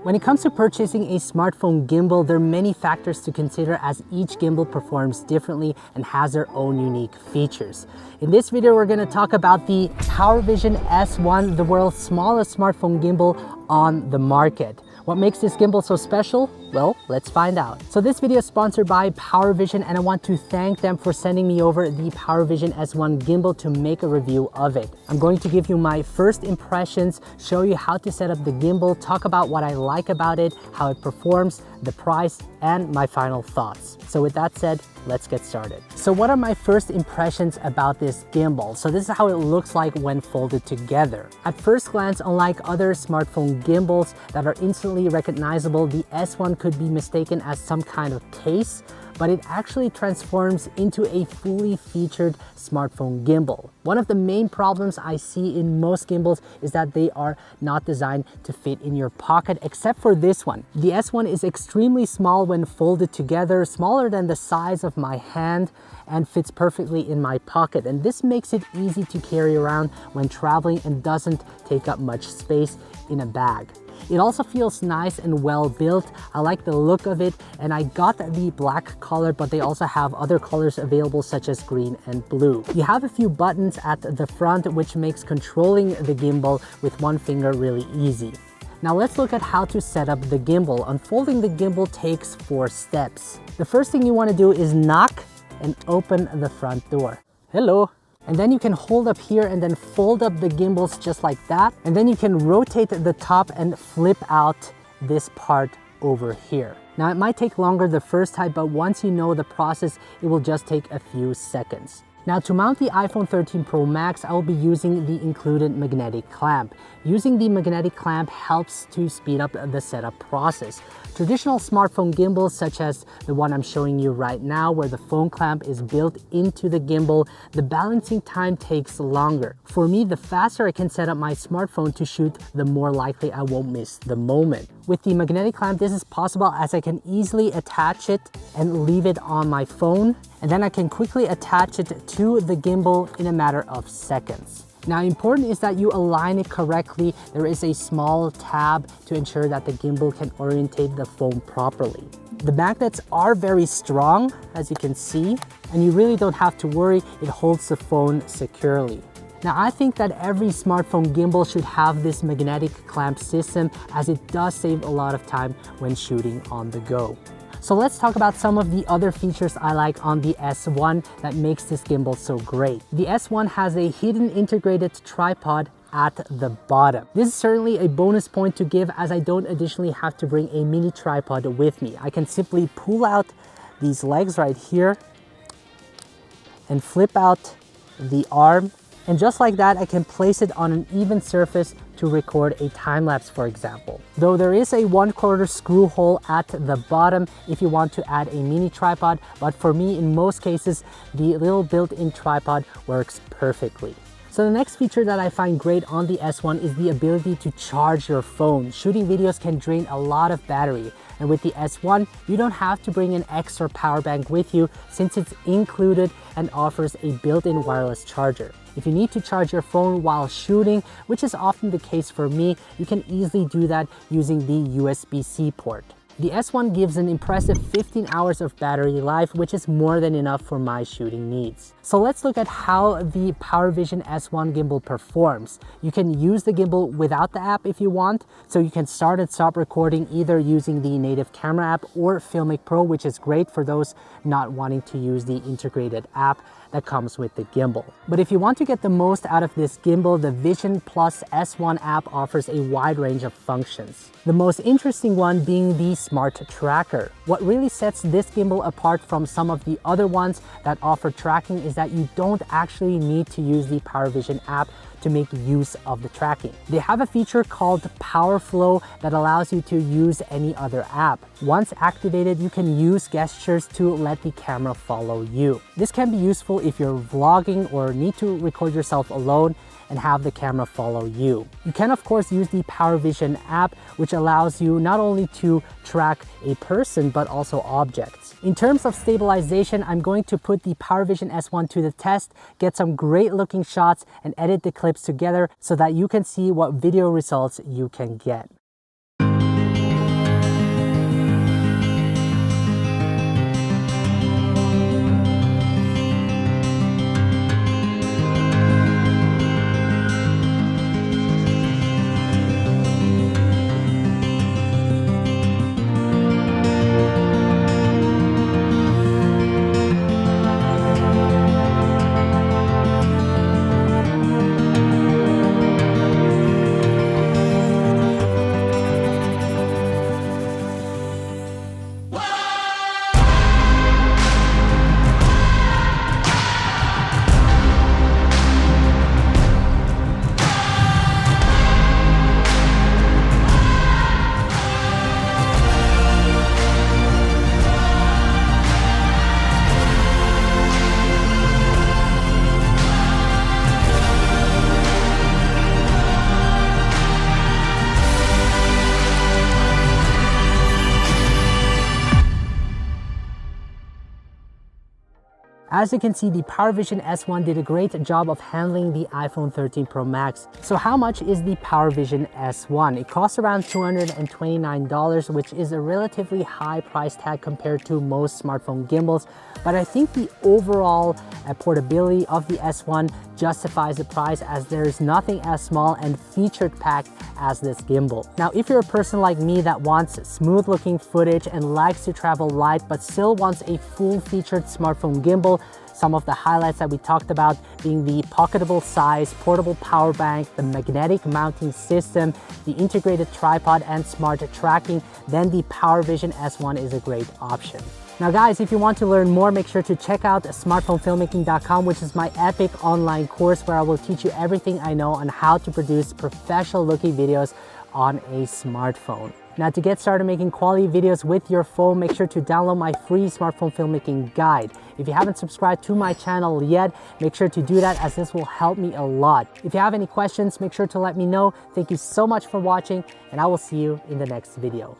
When it comes to purchasing a smartphone gimbal, there are many factors to consider as each gimbal performs differently and has their own unique features. In this video, we're going to talk about the PowerVision S1, the world's smallest smartphone gimbal on the market. What makes this gimbal so special? Well, let's find out. So this video is sponsored by PowerVision, and I want to thank them for sending me over the PowerVision S1 gimbal to make a review of it. I'm going to give you my first impressions, show you how to set up the gimbal, talk about what I like about it, how it performs, the price, and my final thoughts. So with that said, let's get started. So what are my first impressions about this gimbal? So this is how it looks like when folded together. At first glance, unlike other smartphone gimbals that are instantly recognizable, the S1 could be mistaken as some kind of case, but it actually transforms into a fully featured smartphone gimbal. One of the main problems I see in most gimbals is that they are not designed to fit in your pocket, except for this one. The S1 is extremely small when folded together, smaller than the size of my hand, and fits perfectly in my pocket. And this makes it easy to carry around when traveling and doesn't take up much space in a bag. It also feels nice and well built. I like the look of it, and I got the black color, but they also have other colors available such as green and blue. You have a few buttons at the front, which makes controlling the gimbal with one finger really easy. Now let's look at how to set up the gimbal. Unfolding the gimbal takes 4 steps. The first thing you want to do is knock and open the front door. Hello. And then you can hold up here and then fold up the gimbals just like that. And then you can rotate the top and flip out this part over here. Now it might take longer the first time, but once you know the process, it will just take a few seconds. Now to mount the iPhone 13 Pro Max, I will be using the included magnetic clamp. Using the magnetic clamp helps to speed up the setup process. Traditional smartphone gimbals, such as the one I'm showing you right now, where the phone clamp is built into the gimbal, the balancing time takes longer. For me, the faster I can set up my smartphone to shoot, the more likely I won't miss the moment. With the magnetic clamp, this is possible as I can easily attach it and leave it on my phone, and then I can quickly attach it to the gimbal in a matter of seconds. Now, important is that you align it correctly. There is a small tab to ensure that the gimbal can orientate the phone properly. The magnets are very strong, as you can see, and you really don't have to worry. It holds the phone securely. Now, I think that every smartphone gimbal should have this magnetic clamp system, as it does save a lot of time when shooting on the go. So let's talk about some of the other features I like on the S1 that makes this gimbal so great. The S1 has a hidden integrated tripod at the bottom. This is certainly a bonus point to give, as I don't additionally have to bring a mini tripod with me. I can simply pull out these legs right here and flip out the arm, and just like that, I can place it on an even surface to record a time-lapse, for example. Though there is a 1/4 screw hole at the bottom if you want to add a mini tripod, but for me, in most cases, the little built-in tripod works perfectly. So the next feature that I find great on the S1 is the ability to charge your phone. Shooting videos can drain a lot of battery, and with the S1, you don't have to bring an extra power bank with you since it's included and offers a built-in wireless charger. If you need to charge your phone while shooting, which is often the case for me, you can easily do that using the USB-C port. The S1 gives an impressive 15 hours of battery life, which is more than enough for my shooting needs. So let's look at how the PowerVision S1 gimbal performs. You can use the gimbal without the app if you want, so you can start and stop recording either using the native camera app or Filmic Pro, which is great for those not wanting to use the integrated app that comes with the gimbal. But if you want to get the most out of this gimbal, the Vision Plus S1 app offers a wide range of functions. The most interesting one being the Smart Tracker. What really sets this gimbal apart from some of the other ones that offer tracking is that you don't actually need to use the PowerVision app to make use of the tracking. They have a feature called Power Flow that allows you to use any other app. Once activated, you can use gestures to let the camera follow you. This can be useful if you're vlogging or need to record yourself alone and have the camera follow you. You can of course use the PowerVision app, which allows you not only to track a person but also objects. In terms of stabilization, I'm going to put the PowerVision S1 to the test, get some great looking shots and edit the clips together so that you can see what video results you can get. As you can see, the PowerVision S1 did a great job of handling the iPhone 13 Pro Max. So how much is the PowerVision S1? It costs around $229, which is a relatively high price tag compared to most smartphone gimbals, but I think the overall portability of the S1 justifies the price, as there is nothing as small and featured packed as this gimbal. Now, if you're a person like me that wants smooth looking footage and likes to travel light but still wants a full featured smartphone gimbal, some of the highlights that we talked about being the pocketable size, portable power bank, the magnetic mounting system, the integrated tripod and smart tracking, then the PowerVision S1 is a great option. Now guys, if you want to learn more, make sure to check out smartphonefilmmaking.com, which is my epic online course where I will teach you everything I know on how to produce professional looking videos on a smartphone. Now, to get started making quality videos with your phone, make sure to download my free smartphone filmmaking guide. If you haven't subscribed to my channel yet, make sure to do that, as this will help me a lot. If you have any questions, make sure to let me know. Thank you so much for watching, and I will see you in the next video.